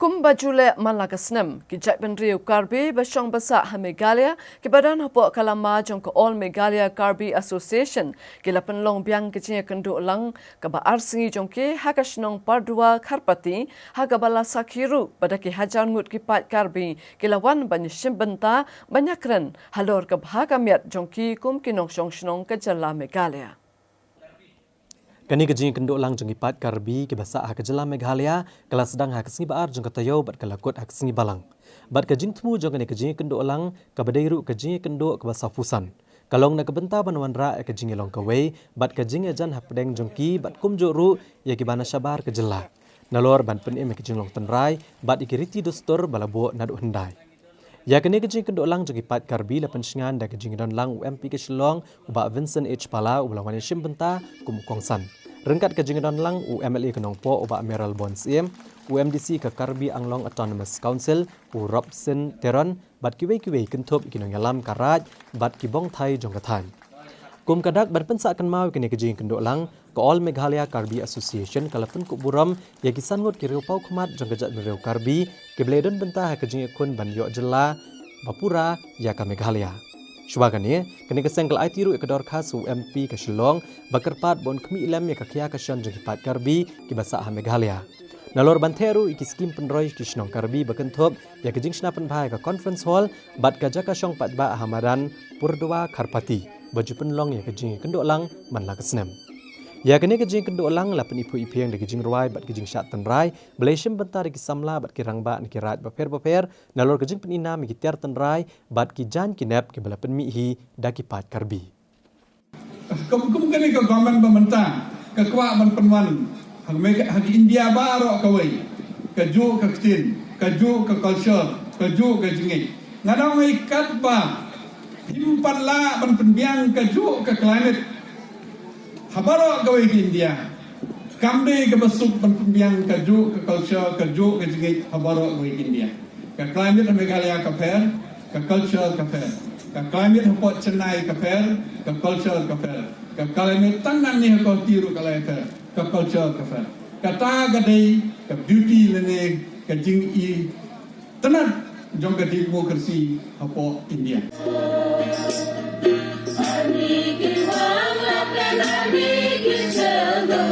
Kumbajule Malakasnem, Kijak Benrio Karbi, Bashong Basa Megalia, Kibadan Hapok Kalama Jong All Megalia Karbi Association, Kilapan Long Biang Kichia Kendo Lang, Kaba Arsingi Jongke, Hakashnong Pardua Karpati, Hagabala Sakiru, Badaki Hajan Mut Kipat Karbi, Kilawan Banyashim Benta, Banyakren, Halor Kabhagamiat Jongki Kum Kinong Shong Kajala Megalia. Kani kejing kenduk lang jeng ipat Karbi ke basa hak kejela Meghalaya kelas sedang hak sengi baar jeng katayo bat kelakut hak sengi balang. Bat kejing temu jeng kani kejing kenduk lang ke badairu kejing kenduk ke basa Fusan. Kalong na kebenta banwan ra kejing long kawai bat kejing ajan hak pedeng jengki bat kumjuk ru ya kibana syabar kejela. Nalor ban pen kejing long tenrai bat ikiriti dostor balabo nadu hendai. Ya kini kejing kenduk lang jeng ipat Karbi lapan singan da kejing don lang UMP ke Shillong ubak Vincent H Pala ubalawan Shim benta kum Kongsan. Rengkat kejing don lang UMLA kenong po ubak Meral Bonsiem, UMDC ke Karbi Anglong Autonomous Council u Robson Teron bat kiwei kentup ikinong yalam karaj bat kibong thai jong kathan. Kum kadak bat pensa akan mau kini kejing kenduk lang ke All Meghalaya Karbi Association kalapan ku buram ya kisan ngot kiriu pau kemat jong kejak beriu Karbi ke bledon bentah kejing ikun ban yok jela Bapura ya ka Meghalaya. Syubagani kini kesengkel ai tiru ikedor khas UMP ke Shillong bakerpat bon kemi ilem ya kakia kasyon jong kipat Karbi ki basa ha Meghalaya. Nalor banteru iki skim penroy ki Shnong Karbi bakenthop ya kejing snapen bhai ka conference hall bat kajaka syong patba Hamadan Purdua Karpati baju penlong ya kejing kenduk lang manla kesnem. Ya kini kejing kenduk lang lapan ipu yang de kejing ruai bat kejing syat tenrai Malaysia bentar ki samla bat ki rangba ni ki rat baper nalor kejing penina mi ki tiar tenrai bat ki jan kinep ki balapan mi hi da ki pat Karbi. Kum kini ke government pemerintah ke kuat ban penwan hak India baro kawai ke ju ke kecil ke ju ke culture ke ju ke jingit ngadang ikat ba himpan la ban penbiang ke ju ke climate habaro kawai ke India kamde ke besuk ban penbiang ke ju ke culture ke ju ke jingit habaro kawai ke India ke climate Meghalaya ke fair ke culture ke fair ke climate hapot Chennai ke fair ke culture ke fair ke climate tangan ni ko tiru kalai fair ke culture ke fair kata gadai ke beauty lene ke jing i tenat jong ke demokrasi hapot India. Ani ki wang la pe na ni ki chelo